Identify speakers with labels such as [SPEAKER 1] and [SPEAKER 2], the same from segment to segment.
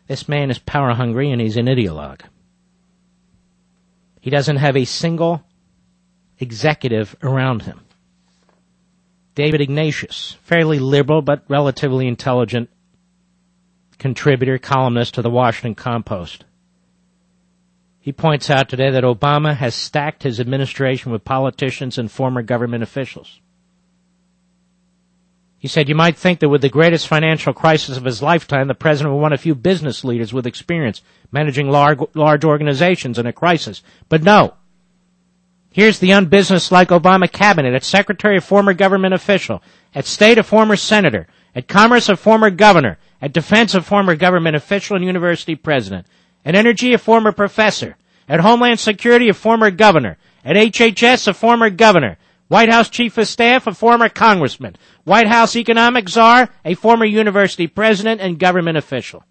[SPEAKER 1] This man is power hungry and he's an ideologue. He doesn't have a single executive around him. David Ignatius, fairly liberal but relatively intelligent contributor, columnist to the Washington Compost. He points out today that Obama has stacked his administration with politicians and former government officials. He said, you might think that with the greatest financial crisis of his lifetime, the president will want a few business leaders with experience managing large organizations in a crisis. But no. Here's the unbusinesslike Obama cabinet. At Secretary, a former government official. At State, a former senator. At Commerce, a former governor. At Defense, a former government official and university president. At Energy, a former professor. At Homeland Security, a former governor. At HHS, a former governor. White House Chief of Staff, a former congressman. White House Economic Czar, a former university president and government official.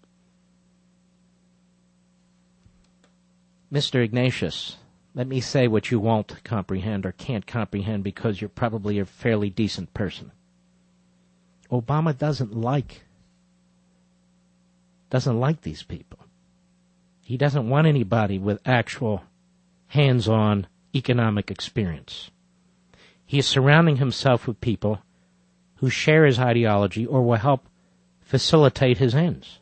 [SPEAKER 1] Mr. Ignatius, let me say what you won't comprehend or can't comprehend because you're probably a fairly decent person. Obama doesn't like these people. He doesn't want anybody with actual hands-on economic experience. He is surrounding himself with people who share his ideology or will help facilitate his ends.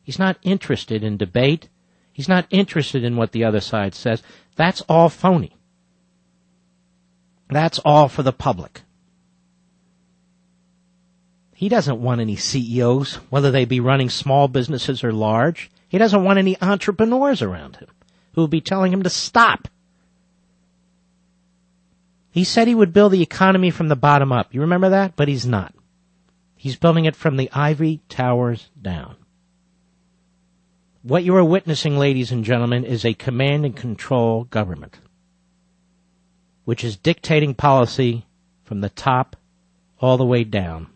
[SPEAKER 1] He's not interested in debate. He's not interested in what the other side says. That's all phony. That's all for the public. He doesn't want any CEOs, whether they be running small businesses or large. He doesn't want any entrepreneurs around him who will be telling him to stop. He said he would build the economy from the bottom up. You remember that? But he's not. He's building it from the ivory towers down. What you are witnessing, ladies and gentlemen, is a command and control government, which is dictating policy from the top all the way down,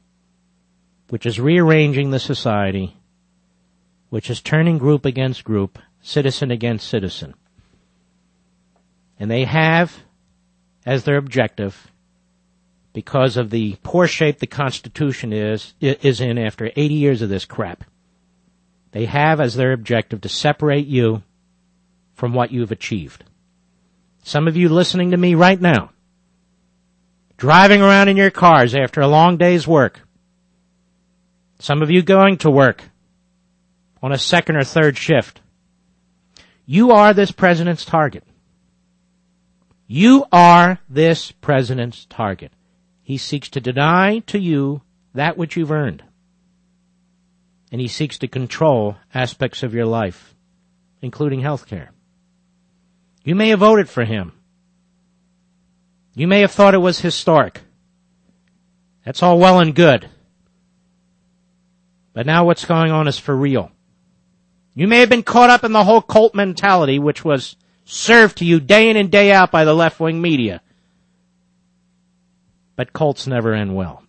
[SPEAKER 1] which is rearranging the society, which is turning group against group, citizen against citizen. And they have as their objective, because of the poor shape the Constitution is in after 80 years of this crap, they have as their objective to separate you from what you've achieved. Some of you listening to me right now, driving around in your cars after a long day's work, some of you going to work on a second or third shift, you are this president's target. You are this president's target. He seeks to deny to you that which you've earned. And he seeks to control aspects of your life, including health care. You may have voted for him. You may have thought it was historic. That's all well and good. But now what's going on is for real. You may have been caught up in the whole cult mentality, which was served to you day in and day out by the left-wing media. But cults never end well.